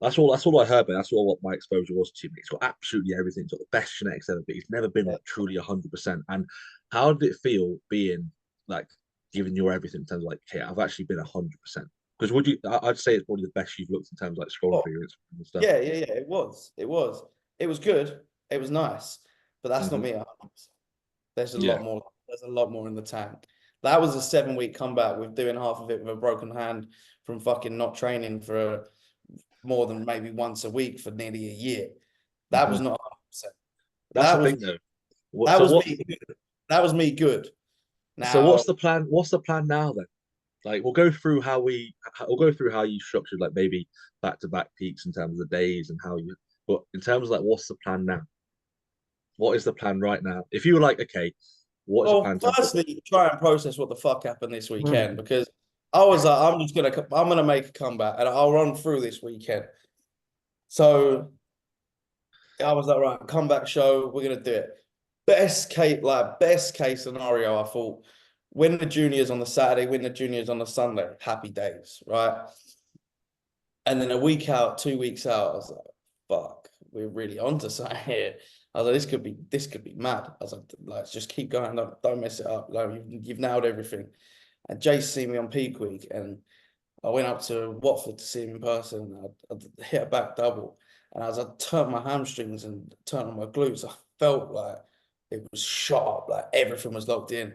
that's all I heard, but that's all what my exposure was to him. He's got absolutely everything. He's got the best genetics ever, but he's never been like truly 100%. And how did it feel being like giving your everything in terms of like, okay, I've actually been 100%? Because I'd say it's probably the best you've looked in terms of like scrolling Oh, through your Instagram and stuff. yeah. It was good. It was nice, but that's not Mm-hmm. me. There's a Yeah. lot more. There's a lot more in the tank. That was a 7 week comeback with doing half of it with a broken hand from fucking not training for more than maybe once a week for nearly a year. That was Mm-hmm. not 100%. That's the thing though. That So was what? me. That was me good. So Now, what's the plan? What's the plan now then? Like, we'll go through how you structured, like, maybe back to back peaks in terms of the days and how you. But in terms of like, what's the plan now? What is the plan right now? If you were like, okay, what is the plan well, in terms of? firstly, try and process what the fuck happened this weekend, Mm. because I was like, I'm gonna make a comeback and I'll run through this weekend. So I was like, right, comeback show, we're gonna do it. Best case scenario, I thought, win the juniors on the Saturday, win the juniors on the Sunday, happy days, right? And then a week out, 2 weeks out, I was like, fuck, we're really onto something here. I was like, this could be mad. I was like, just keep going, don't mess it up. Like, you've nailed everything. And Jay see me on peak week, and I went up to Watford to see him in person. I hit a back double, and as I turned my hamstrings and turned on my glutes, I felt like it was sharp, like everything was locked in.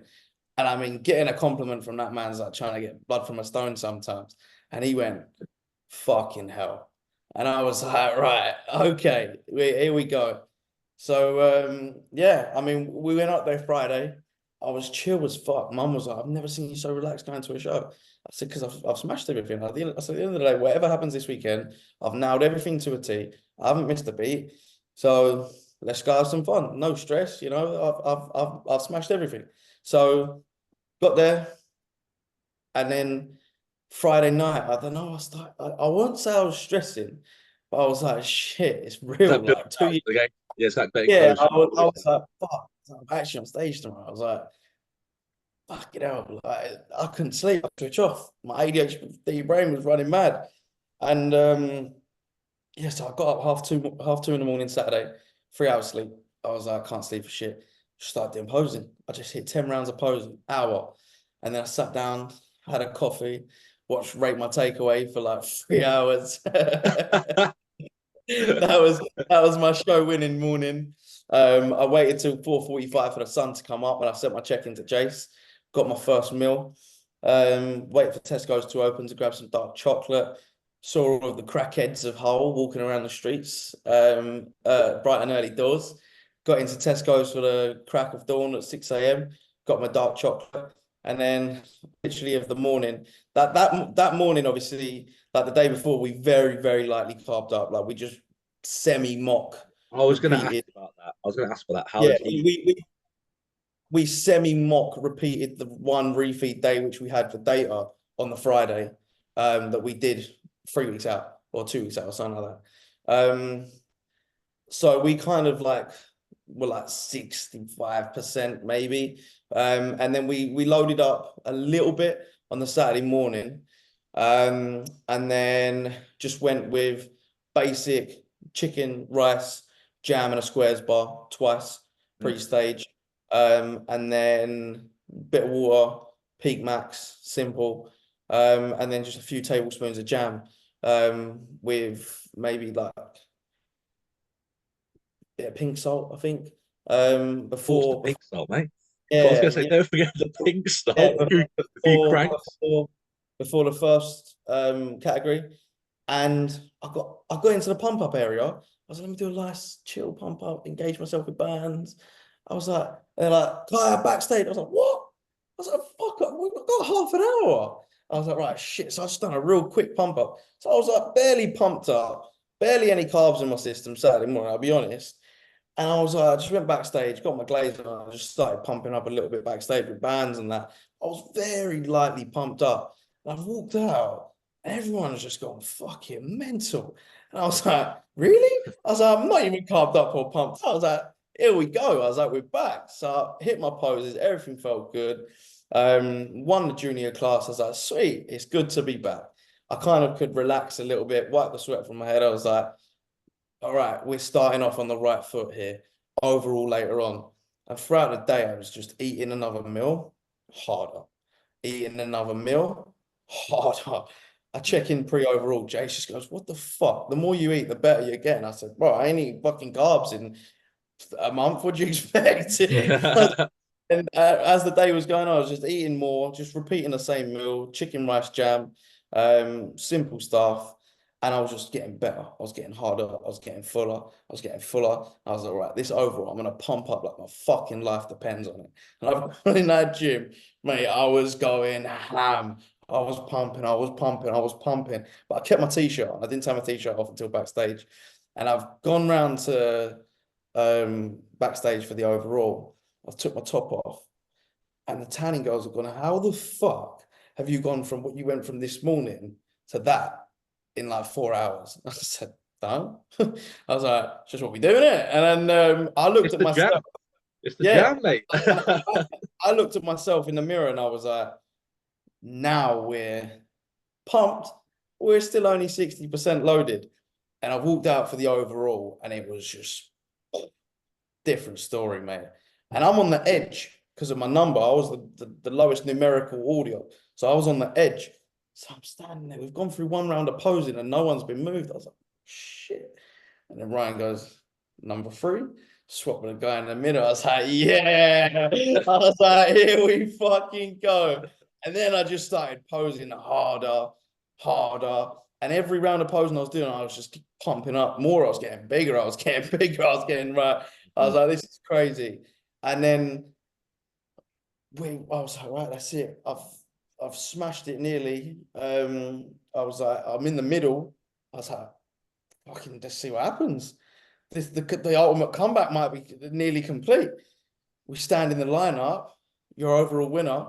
And I mean, getting a compliment from that man's like trying to get blood from a stone sometimes. And he went, fucking hell. And I was like, right, okay, here we go. So yeah, I mean, we went up there Friday. I was chill as fuck. Mum was like, I've never seen you so relaxed going to a show. I said, because I've smashed everything. I said, at the end of the day, whatever happens this weekend, I've nailed everything to a T. I haven't missed a beat. So let's go have some fun. No stress, you know. I've smashed everything. So got there, and then Friday night, I don't know. I won't say I was stressing, but I was like, shit, it's real. That build Like up to the game. Yeah, it's that getting yeah, closer. I was like, fuck, I'm actually on stage tomorrow. I was like, fuck it out. Like, I couldn't sleep, I switch off. My ADHD brain was running mad. And yeah, so I got up half two in the morning Saturday, 3 hours sleep. I was like, I can't sleep for shit. Just started doing posing. I just hit 10 rounds of posing, hour. And then I sat down, had a coffee, watched Rate My Takeaway for like 3 hours. That was my show winning morning. I waited till 4:45 for the sun to come up, and I sent my check into Jace. Got my first meal. Wait for Tesco's to open to grab some dark chocolate. Saw all of the crackheads of Hull walking around the streets. Bright and early doors. Got into Tesco's for the crack of dawn at 6 a.m. Got my dark chocolate, and then literally of the morning. That morning, obviously, like the day before, we very lightly carved up. Like we just semi-mock I was going to ask repeated. about that. I was going to ask about that. How Yeah, did he? we semi-mock repeated the one refeed day which we had for data on the Friday, that we did 3 weeks out or 2 weeks out or something like that. So we kind of like were like 65% maybe. And then we loaded up a little bit on the Saturday morning. And then just went with basic chicken, rice, jam, and a squares bar twice pre-stage. And then bit of water, peak max, simple. And then just a few tablespoons of jam, with maybe like a bit of pink salt, I think. What's the Before, pink salt, mate? I was yeah, going to say, don't forget the pink salt. yeah, A few cranks. before the first category. And I got into the pump up area. I was like, let me do a nice chill pump up, engage myself with bands. I was like, they're like, Kaya backstage. I was like, what? I was like, fuck, we've got half an hour. I was like, right, shit. So I just done a real quick pump up. So I was like, barely pumped up, barely any carbs in my system Saturday morning, I'll be honest. And I was like, I just went backstage, got my glaze on, I just started pumping up a little bit backstage with bands and that. I was very lightly pumped up. And I walked out, and everyone was just going fucking mental. And I was like, really? I was like, I'm not even carved up or pumped. I was like, here we go. I was like, we're back. So I hit my poses, everything felt good. Won the junior class. I was like, sweet, it's good to be back. I kind of could relax a little bit, wipe the sweat from my head. I was like, all right, we're starting off on the right foot here. Overall later on. And throughout the day, I was just eating another meal, harder. Eating another meal, harder. I check in pre-overall. Jace just goes, what the fuck? The more you eat, the better you get. And I said, bro, I ain't eating fucking carbs in a month. What do you expect? And as the day was going on, I was just eating more, just repeating the same meal, chicken, rice, jam, simple stuff. And I was just getting better. I was getting harder. I was getting fuller. I was getting fuller. I was like, right, this overall, I'm going to pump up like my fucking life depends on it. And I've gone in that gym, mate, I was going ham. I was pumping, I was pumping, I was pumping. But I kept my t-shirt on. I didn't take my t-shirt off until backstage. And I've gone round to backstage for the overall. I took my top off. And the tanning girls are going, how the fuck have you gone from what you went from this morning to that in like 4 hours? I said, no. I was like, it's just what we do, innit? And then I looked It's at the jam. myself. It's the Yeah. jam, mate. I looked at myself in the mirror and I was like, now we're pumped. We're still only 60% loaded. And I walked out for the overall and it was just different story, mate. And I'm on the edge because of my number. I was the lowest numerical audio. So I was on the edge. So I'm standing there. We've gone through one round of posing and no one's been moved. I was like, shit. And then Ryan goes, number 3. Swap with a guy in the middle. I was like, yeah. I was like, here we fucking go. And then I just started posing harder. And every round of posing I was doing, I was just pumping up more. I was getting bigger. I was getting bigger. I was getting right. I was like, this is crazy. And then I was like, right, that's it. I've smashed it nearly. I was like, I'm in the middle. I was like, fucking, just see what happens. The ultimate comeback might be nearly complete. We stand in the lineup. Your overall winner.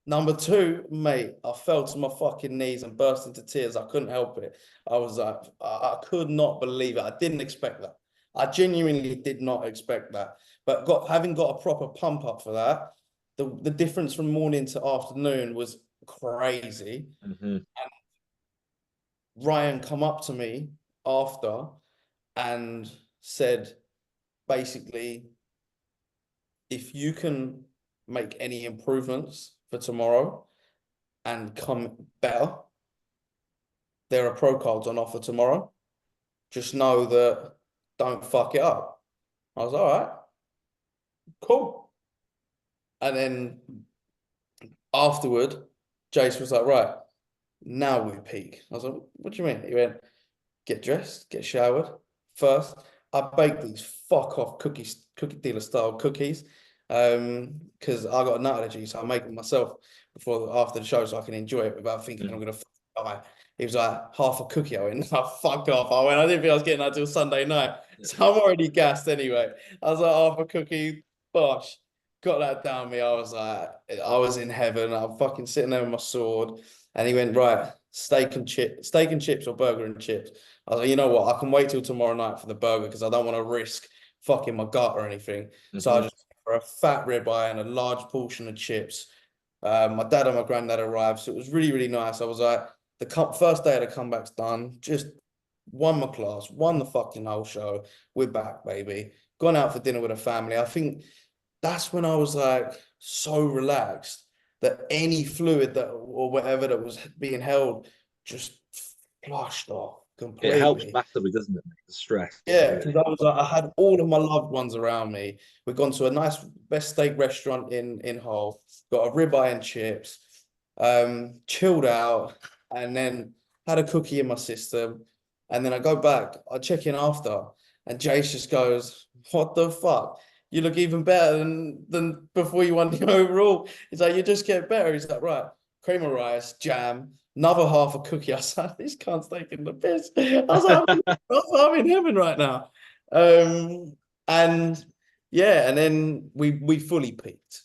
Number 2, mate, I fell to my fucking knees and burst into tears. I couldn't help it. I was like, I could not believe it. I didn't expect that. I genuinely did not expect that. But having got a proper pump up for that, the difference from morning to afternoon was crazy. And Ryan come up to me after and said, basically, if you can make any improvements for tomorrow and come better, there are pro cards on offer tomorrow. Just know that don't fuck it up. I was all right, cool. And then afterward, Jace was like, right, now we peak. I was like, what do you mean? He went, get dressed, get showered. First, I baked these fuck off cookie dealer style cookies. Because I got a nut allergy, so I make them myself after the show so I can enjoy it without thinking I'm gonna die. He was like, half a cookie. I went, no, fuck off. I didn't think I was getting that till Sunday night. So I'm already gassed anyway. I was like, half a cookie, bosh. Got that down me. I was like, I was in heaven. I'm fucking sitting there with my sword. And he went, right, steak and chips or burger and chips. I was like, you know what? I can wait till tomorrow night for the burger because I don't want to risk fucking my gut or anything. So I just for a fat ribeye and a large portion of chips. My dad and my granddad arrived, so it was really, really nice. I was like, the first day of the comeback's done. Just won my class, won the fucking whole show. We're back, baby. Gone out for dinner with a family. I think that's when I was like so relaxed that any fluid or whatever that was being held just flushed off completely. It helps massively, doesn't it? The stress. Yeah, because I was like, I had all of my loved ones around me. We've gone to a nice best steak restaurant in Hull, got a ribeye and chips, chilled out, and then had a cookie in my system. And then I go back, I check in after, and Jace just goes, what the fuck? You look even better than before you won the overall. He's like, you just get better. He's like, right, cream of rice, jam, another half a cookie. I was like, this cunt's taking the piss. I was like, I'm in heaven right now. And yeah, and then we fully peaked.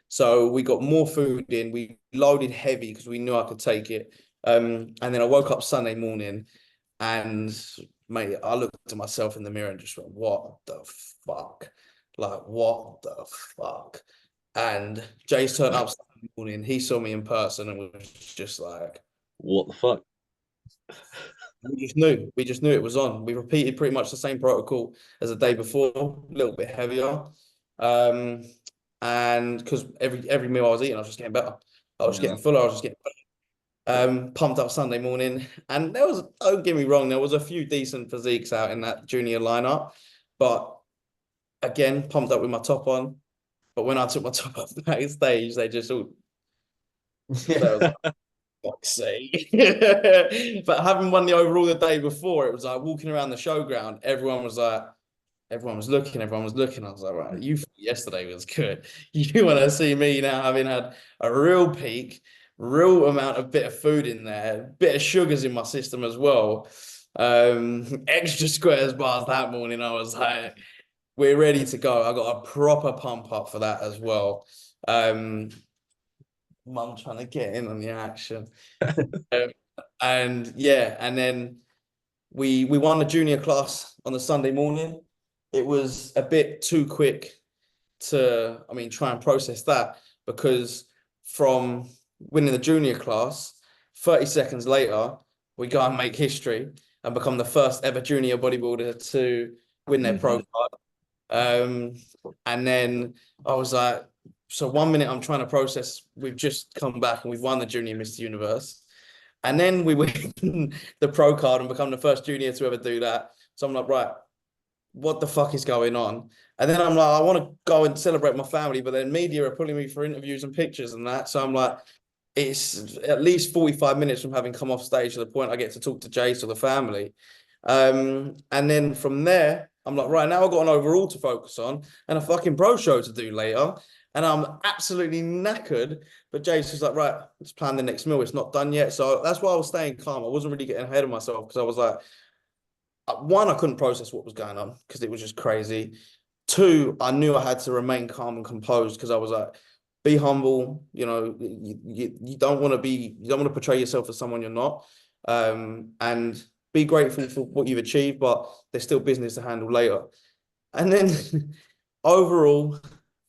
So we got more food in. We loaded heavy because we knew I could take it. And then I woke up Sunday morning and mate, I looked at myself in the mirror and just went, what the fuck? Like, what the fuck? And Jay's turned up Sunday morning. He saw me in person and was just like, what the fuck? We just knew it was on. We repeated pretty much the same protocol as the day before, a little bit heavier. And because every meal I was eating, I was just getting better. I was getting fuller. I was just getting better. Pumped up Sunday morning, and don't get me wrong, there was a few decent physiques out in that junior lineup, but again, pumped up with my top on. But when I took my top off backstage, they just all fuck's sake. But having won the overall the day before, it was like walking around the showground, everyone was looking. I was like, right, you yesterday was good. You want to see me now having had a real peak, real amount of bit of food in there, bit of sugars in my system as well. Extra squares bars that morning. I was like, we're ready to go. I got a proper pump up for that as well. Mum trying to get in on the action. And yeah, and then we won the junior class on the Sunday morning. It was a bit too quick to, try and process that, because from winning the junior class, 30 seconds later, we go and make history and become the first ever junior bodybuilder to win their pro card. And then I was like, so 1 minute I'm trying to process, we've just come back and we've won the junior Mr. Universe. And then we win the pro card and become the first junior to ever do that. So I'm like, right, what the fuck is going on? And then I'm like, I want to go and celebrate my family, but then media are pulling me for interviews and pictures and that. So I'm like, it's at least 45 minutes from having come off stage to the point I get to talk to Jace or the family. And then from there, I'm like, right, now I've got an overall to focus on and a fucking pro show to do later. And I'm absolutely knackered. But Jace was like, right, let's plan the next meal. It's not done yet. So that's why I was staying calm. I wasn't really getting ahead of myself because I was like, one, I couldn't process what was going on because it was just crazy. Two, I knew I had to remain calm and composed because I was like, be humble. You know, you don't want to portray yourself as someone you're not. And be grateful for what you've achieved, but there's still business to handle later. And then overall,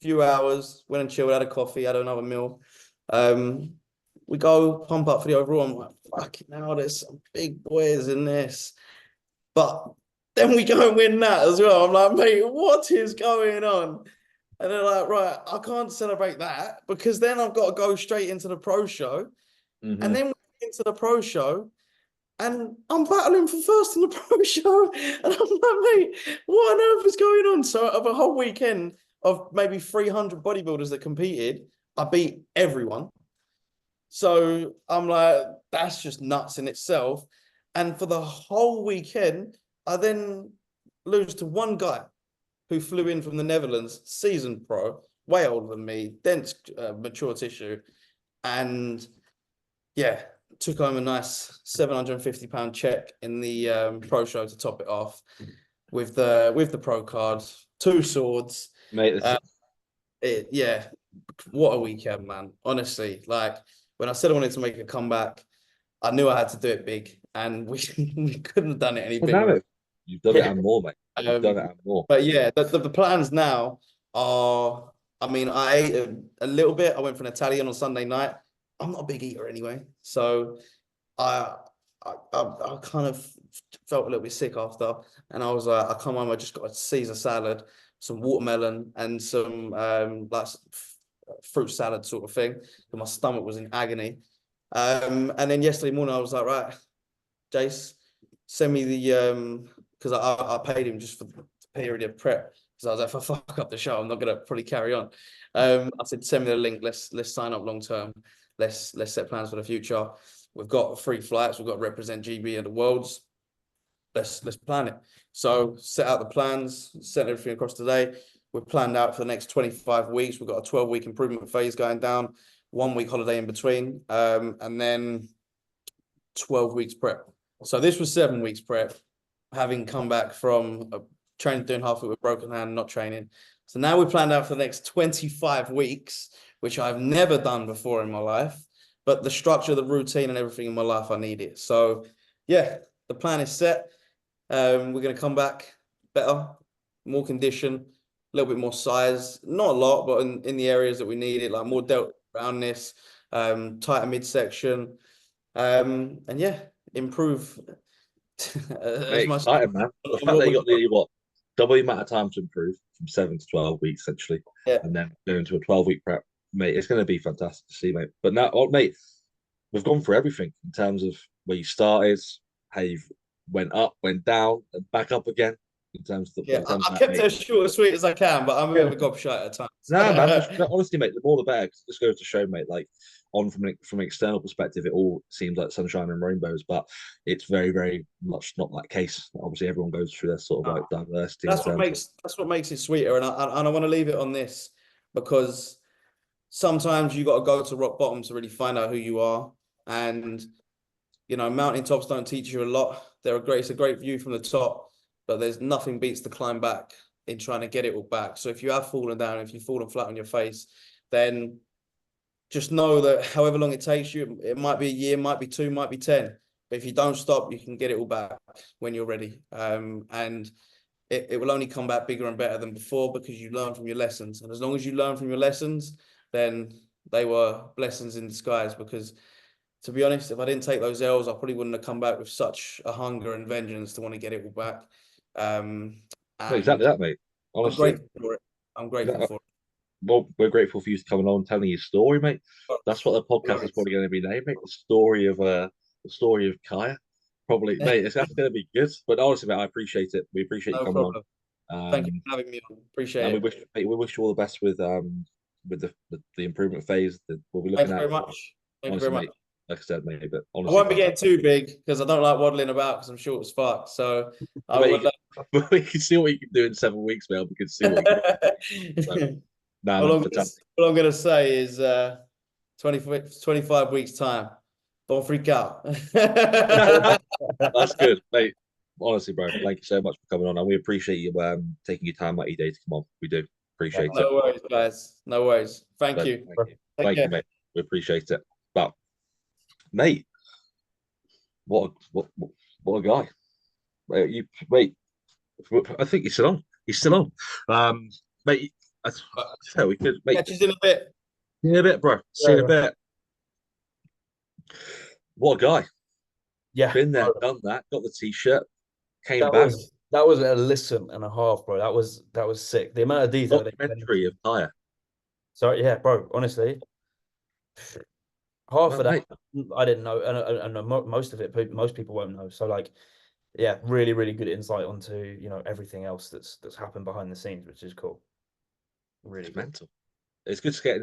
few hours, went and chilled, had a coffee, had another meal. We go pump up for the overall. I'm like, fucking hell, there's some big boys in this. But then we go and win that as well. I'm like, mate, what is going on? And they're like, right, I can't celebrate that because then I've got to go straight into the pro show. Mm-hmm. And then we get into the pro show and I'm battling for first in the pro show. And I'm like, mate, what on earth is going on? So of a whole weekend of maybe 300 bodybuilders that competed, I beat everyone. So I'm like, that's just nuts in itself. And for the whole weekend, I then lose to one guy who flew in from the Netherlands, seasoned pro, way older than me, dense, mature tissue. And yeah, took home a nice £750 check in the pro show to top it off with the pro card, 2 swords. Mate, Yeah, what a weekend, man. Honestly, like when I said I wanted to make a comeback, I knew I had to do it big, and we couldn't have done it any bigger. You've done it and more, mate. You've done it and more. But yeah, the plans now are, I mean, I ate a little bit. I went for an Italian on Sunday night. I'm not a big eater anyway, so I kind of felt a little bit sick after, and I was like, I come home, I just got a Caesar salad, some watermelon, and some like fruit salad sort of thing. And my stomach was in agony. And then yesterday morning, I was like, right, Jace, send me the because I paid him just for the period of prep. Because I was like, if I fuck up the show, I'm not gonna probably carry on. I said, send me the link. Let's sign up long term. Let's set plans for the future. We've got 3 flights. We've got to represent GB at the Worlds. Let's plan it. So set out the plans, sent everything across today. We're planned out for the next 25 weeks. We've got a 12-week improvement phase going down, 1 week holiday in between, and then 12 weeks prep. So this was 7 weeks prep, having come back from training, doing half of it with broken hand, not training. So now we planned out for the next 25 weeks, which I've never done before in my life. But the structure, the routine, and everything in my life, I need it. So yeah, the plan is set. We're going to come back better, more condition, a little bit more size, not a lot, but in the areas that we need it, like more delta roundness, tighter midsection, and yeah, improve. Mate, exciting, man. The fact that you got the double the amount of time to improve from 7 to 12 weeks essentially, yeah, and then going to a 12-week prep, mate, it's going to be fantastic to see, mate. But now, mate, we've gone through everything in terms of where you started, how you went up, went down, and back up again. In terms of I kept it as short and sweet as I can, but I'm a bit of a gobshite at times. Nah, man, honestly, mate, the more the better. Just goes to show, mate, like from an external perspective, it all seems like sunshine and rainbows, but it's very, very much not that case. Obviously, everyone goes through their sort of like diversity. That's what makes it sweeter, and I want to leave it on this because sometimes you got to go to rock bottom to really find out who you are, and you know, mountaintops don't teach you a lot. It's a great view from the top, but there's nothing beats the climb back in trying to get it all back. So if you have fallen down, if you've fallen flat on your face, then just know that however long it takes you, it might be a year, might be 2, might be 10. But if you don't stop, you can get it all back when you're ready. And it will only come back bigger and better than before because you learn from your lessons. And as long as you learn from your lessons, then they were blessings in disguise. Because to be honest, if I didn't take those L's, I probably wouldn't have come back with such a hunger and vengeance to want to get it all back. Exactly that, mate. Honestly, I'm grateful for it. I'm grateful for it. Well, we're grateful for you coming on, telling your story, mate. That's what the podcast is probably going to be named, mate. The story of Kaya. Probably, mate. That's going to be good. But honestly, mate, I appreciate it. We appreciate you coming on. Thank you for having me on. Appreciate it. We wish you all the best with the improvement phase that we'll be looking at. Thank you very much. Thank you honestly, very much. mate, like I said, mate, but I honestly, won't be getting too big because I don't like waddling about because I'm short as fuck. So I mate, would. we can see what you can do in 7 weeks, mate. We can see what you can do. So, nah, all, man, I'm gonna, fantastic. all I'm gonna say is 25 weeks time. Don't freak out. That's good, mate. Honestly, bro, thank you so much for coming on, and we appreciate you taking your time out of your day to come on. We do appreciate it. No worries, guys. No worries. Thank So, you. thank you, Take thank care. you, mate. We appreciate it. But, mate, what a guy. You wait. I think he's still on. He's still on. Mate, so we could, mate. Catch you in a bit. See you in a bit, bro. See you in a bit. What a guy. Yeah, Been there, done that. Got the t-shirt. Came that back. was a listen and a half, bro. That was sick. The amount of detail they went Documentary of Tyre. So yeah, bro. Honestly, half Well, of that mate, I didn't know, and most of it, most people won't know. So like, yeah, really, really good insight onto everything else that's happened behind the scenes, which is cool. Really it's cool. mental. It's good to get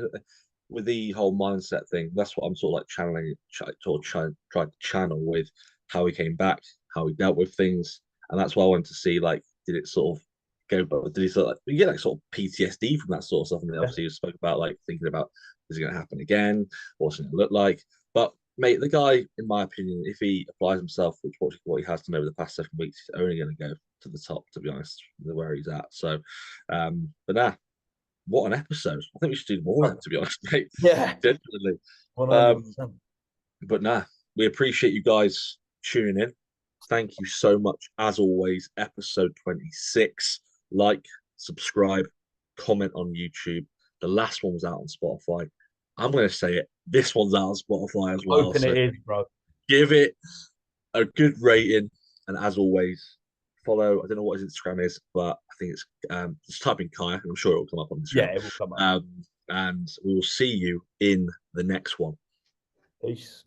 with the whole mindset thing. That's what I'm sort of like channeling, tried to channel with how he came back, how he dealt with things, and that's why I wanted to see like, did it sort of go? But did he sort of like, you get like sort of PTSD from that sort of stuff? And then obviously you spoke about like thinking about, is it going to happen again? What's it going to look like? But mate, the guy, in my opinion, if he applies himself, which what he has done over the past 7 weeks, he's only going to go to the top. To be honest, where he's at. So, but nah, what an episode. I think we should do more of them, to be honest, mate. Yeah, Genuinely. 100%. But nah, we appreciate you guys tuning in. Thank you so much, as always. Episode 26. Like, subscribe, comment on YouTube. The last one was out on Spotify. I'm going to say it. This one's out on Spotify as well. Open So it is, bro. give it a good rating. And as always, follow. I don't know what his Instagram is, but I think it's just type in kayak, and I'm sure it will come up on Instagram. Yeah, it will come up. And we will see you in the next one. Peace.